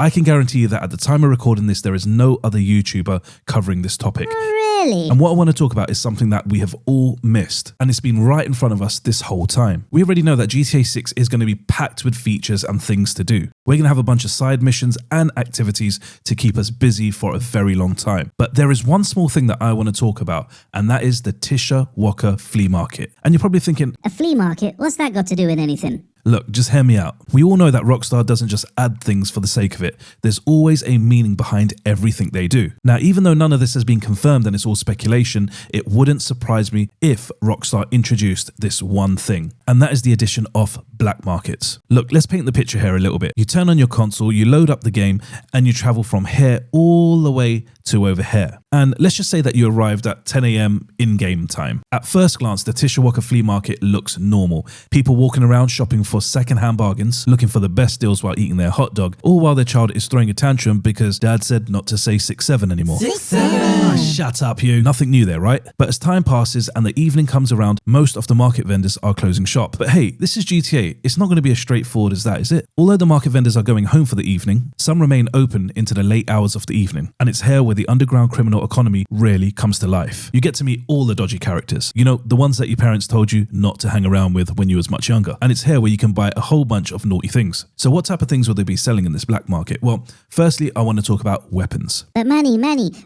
I can guarantee you that at the time of recording this, there is no other YouTuber covering this topic. Really? And what I want to talk about is something that we have all missed, and it's been right in front of us this whole time. We already know that GTA 6 is going to be packed with features and things to do. We're going to have a bunch of side missions and activities to keep us busy for a very long time. But there is one small thing that I want to talk about, and that is the Tisha Walker flea market. And you're probably thinking, A flea market? What's that got to do with anything? look, just hear me out. We all know that Rockstar doesn't just add things for the sake of it. There's always a meaning behind everything they do. Now, even though none of this has been confirmed and it's all speculation, it wouldn't surprise me if Rockstar introduced this one thing, and that is the addition of black markets. Look, let's paint the picture here a little bit. You turn on your console, you load up the game, and you travel from here all the way to over here. And let's just say that you arrived at 10 a.m. in-game time. At first glance, the Tisha Walker flea market looks normal. People walking around shopping for second-hand bargains, looking for the best deals while eating their hot dog, all while their child is throwing a tantrum because dad said not to say 6-7 anymore. 6-7! Shut up, you. Nothing new there, right? But as time passes and the evening comes around, most of the market vendors are closing shop. But hey, this is GTA. It's not going to be as straightforward as that, is it? Although the market vendors are going home for the evening, some remain open into the late hours of the evening. And it's here where the underground criminal economy really comes to life. You get to meet all the dodgy characters. You know, the ones that your parents told you not to hang around with when you was much younger. And it's here where you can buy a whole bunch of naughty things. So what type of things will they be selling in this black market? Well, firstly, I want to talk about weapons. But Manny,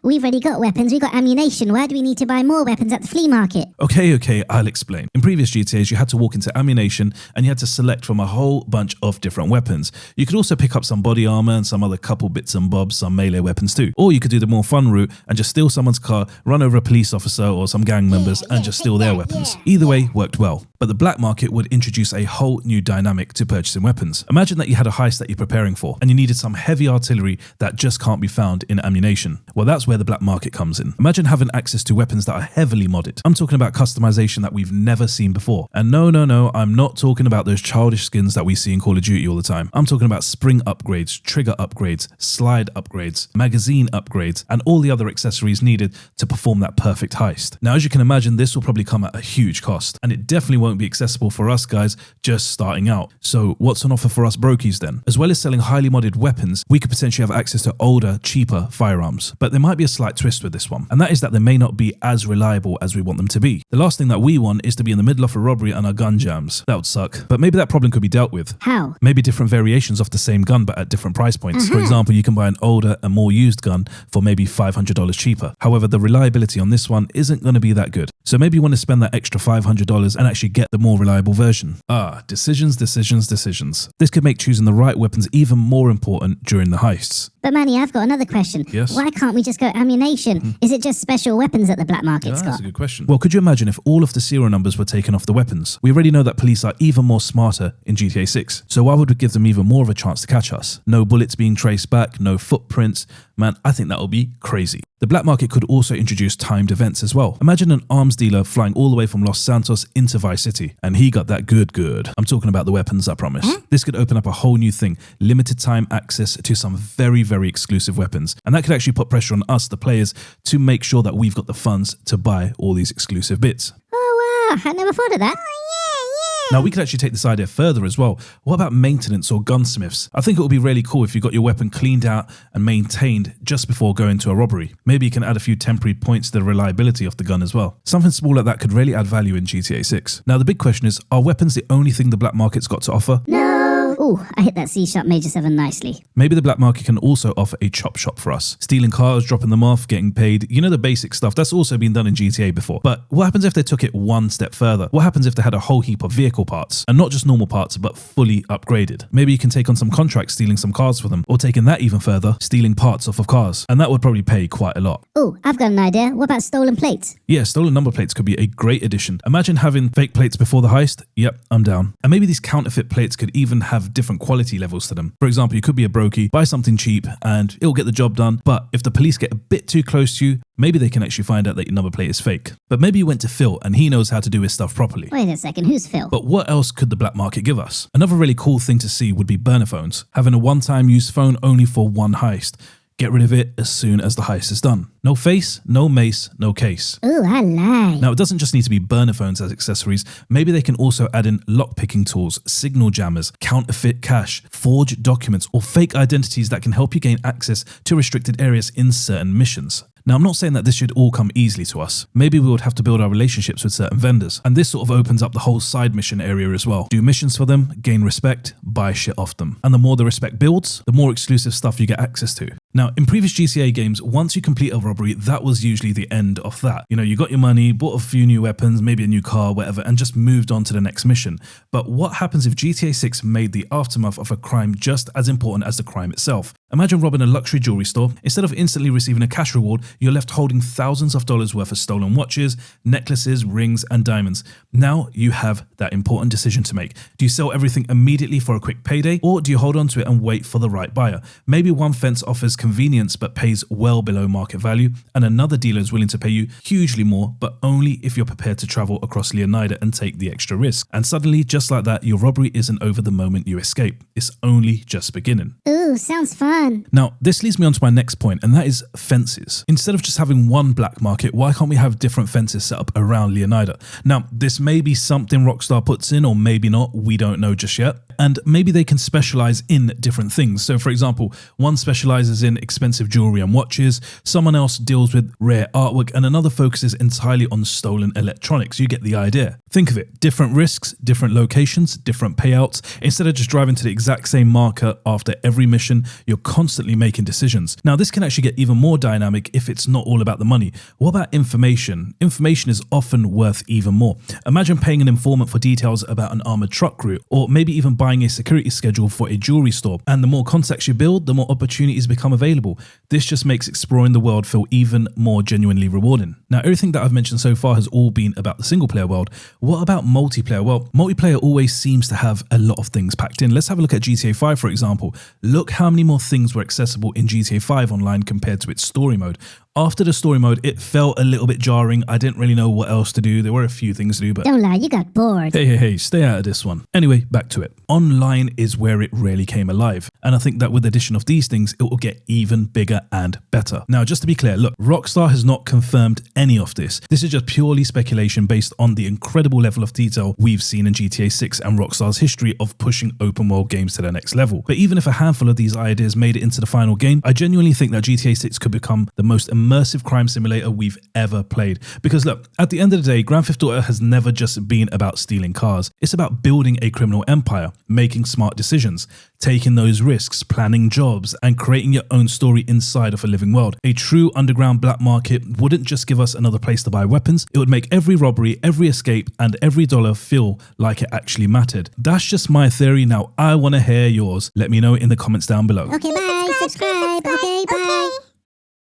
we've already got weapons, we've got ammunition. Why do we need to buy more weapons at the flea market? Okay, I'll explain. In previous GTAs, you had to walk into ammunition and you had to select from a whole bunch of different weapons. You could also pick up some body armor and some other couple bits and bobs, some melee weapons too. Or you could do the more fun route and just steal someone's car, run over a police officer or some gang members and just steal their weapons. Either way worked well. But the black market would introduce a whole new dynamic to purchasing weapons. Imagine that you had a heist that you're preparing for and you needed some heavy artillery that just can't be found in ammunition. Well, that's where the black market comes in. Imagine having access to weapons that are heavily modded. I'm talking about customization that we've never seen before. And no, I'm not talking about those childish skins that we see in Call of Duty all the time. I'm talking about spring upgrades, trigger upgrades, slide upgrades, magazine upgrades, and all the other accessories needed to perform that perfect heist. Now, as you can imagine, this will probably come at a huge cost, and it definitely won't be accessible for us guys just starting out. So what's on offer for us brokies then? As well as selling highly modded weapons, we could potentially have access to older, cheaper firearms. But there might be a slight twist with this one, and that is that they may not be as reliable as we want them to be. The last thing that we want is to be in the middle of a robbery and our gun jams. That would suck. But maybe that problem could be dealt with. How? Maybe different variations of the same gun but at different price points. For example, you can buy an older and more used gun for maybe $500 cheaper. However, the reliability on this one isn't going to be that good. So maybe you want to spend that extra $500 and actually get the more reliable version. Decisions. This could make choosing the right weapons even more important during the heists. But Manny, I've got another question. Yes? Why can't we just go ammunition? Is it just special weapons that the black market's got? That's a good question. Well, could you imagine if all of the serial numbers were taken off the weapons? We already know that police are even more smarter in GTA 6. So why would we give them even more of a chance to catch us? No bullets being traced back, no footprints. Man, I think that would be crazy. The black market could also introduce timed events as well. Imagine an arms dealer flying all the way from Los Santos into Vice City, and he got that good. I'm talking about the weapons, I promise. This could open up a whole new thing, limited time access to some very exclusive weapons. And that could actually put pressure on us, the players, to make sure that we've got the funds to buy all these exclusive bits. Oh wow, I never thought of that. Now, we could actually take this idea further as well. What about maintenance or gunsmiths? I think it would be really cool if you got your weapon cleaned out and maintained just before going to a robbery. Maybe you can add a few temporary points to the reliability of the gun as well. Something small like that could really add value in GTA 6. Now, the big question is, are weapons the only thing the black market's got to offer? No. Ooh, I hit that C-sharp major 7 nicely. Maybe the black market can also offer a chop shop for us. Stealing cars, dropping them off, getting paid. You know, the basic stuff. That's also been done in GTA before. But what happens if they took it one step further? What happens if they had a whole heap of vehicle parts? And not just normal parts, but fully upgraded. Maybe you can take on some contracts stealing some cars for them. Or taking that even further, stealing parts off of cars. And that would probably pay quite a lot. Ooh, I've got an idea. What about stolen plates? Yeah, stolen number plates could be a great addition. Imagine having fake plates before the heist. Yep, I'm down. And maybe these counterfeit plates could even have different quality levels to them. For example, you could be a brokey, buy something cheap, and it'll get the job done. But if the police get a bit too close to you, maybe they can actually find out that your number plate is fake. But maybe you went to Phil and he knows how to do his stuff properly. Wait a second, who's Phil? But what else could the black market give us? Another really cool thing to see would be burner phones. Having a one-time use phone only for one heist. Get rid of it as soon as the heist is done. No face, no mace, no case. Ooh, I like. Now, it doesn't just need to be burner phones as accessories. Maybe they can also add in lockpicking tools, signal jammers, counterfeit cash, forged documents, or fake identities that can help you gain access to restricted areas in certain missions. Now, I'm not saying that this should all come easily to us. Maybe we would have to build our relationships with certain vendors. And this sort of opens up the whole side mission area as well. Do missions for them, gain respect, buy shit off them. And the more the respect builds, the more exclusive stuff you get access to. Now, in previous GTA games, once you complete a robbery, that was usually the end of that. You know, you got your money, bought a few new weapons, maybe a new car, whatever, and just moved on to the next mission. But what happens if GTA 6 made the aftermath of a crime just as important as the crime itself? Imagine robbing a luxury jewelry store. Instead of instantly receiving a cash reward, you're left holding thousands of dollars worth of stolen watches, necklaces, rings, and diamonds. Now you have that important decision to make. Do you sell everything immediately for a quick payday, or do you hold on to it and wait for the right buyer? Maybe one fence offers convenience but pays well below market value, and another dealer is willing to pay you hugely more, but only if you're prepared to travel across Leonida and take the extra risk. And suddenly, just like that, your robbery isn't over the moment you escape. It's only just beginning. Ooh, sounds fun. Now, this leads me on to my next point, and that is fences. Instead of just having one black market, why can't we have different fences set up around Leonida? Now, this may be something Rockstar puts in, or maybe not. We don't know just yet. And maybe they can specialize in different things. So for example, one specializes in expensive jewelry and watches, someone else deals with rare artwork, and another focuses entirely on stolen electronics. You get the idea. Think of it, different risks, different locations, different payouts. Instead of just driving to the exact same marker after every mission, you're constantly making decisions. Now, this can actually get even more dynamic if it's not all about the money. What about information? Information is often worth even more. Imagine paying an informant for details about an armored truck route, or maybe even buying a security schedule for a jewelry store. And the more contacts you build, the more opportunities become available. This just makes exploring the world feel even more genuinely rewarding. Now, everything that I've mentioned so far has all been about the single player world. What about multiplayer? Well, multiplayer always seems to have a lot of things packed in. Let's have a look at GTA 5, for example. Look how many more things were accessible in GTA 5 online compared to its story mode. After the story mode, it felt a little bit jarring. I didn't really know what else to do. There were a few things to do, but... Don't lie, you got bored. Hey, stay out of this one. Anyway, back to it. Online is where it really came alive. And I think that with the addition of these things, it will get even bigger and better. Now, just to be clear, look, Rockstar has not confirmed any of this. This is just purely speculation based on the incredible level of detail we've seen in GTA 6 and Rockstar's history of pushing open world games to the next level. But even if a handful of these ideas made it into the final game, I genuinely think that GTA 6 could become the most immersive crime simulator we've ever played. Because look, at the end of the day, Grand Theft Auto has never just been about stealing cars. It's about building a criminal empire, making smart decisions, taking those risks, planning jobs, and creating your own story inside of a living world. A true underground black market wouldn't just give us another place to buy weapons, it would make every robbery, every escape, and every dollar feel like it actually mattered. That's just my theory. Now, I want to hear yours. Let me know in the comments down below. Okay, bye. Subscribe. Okay, bye.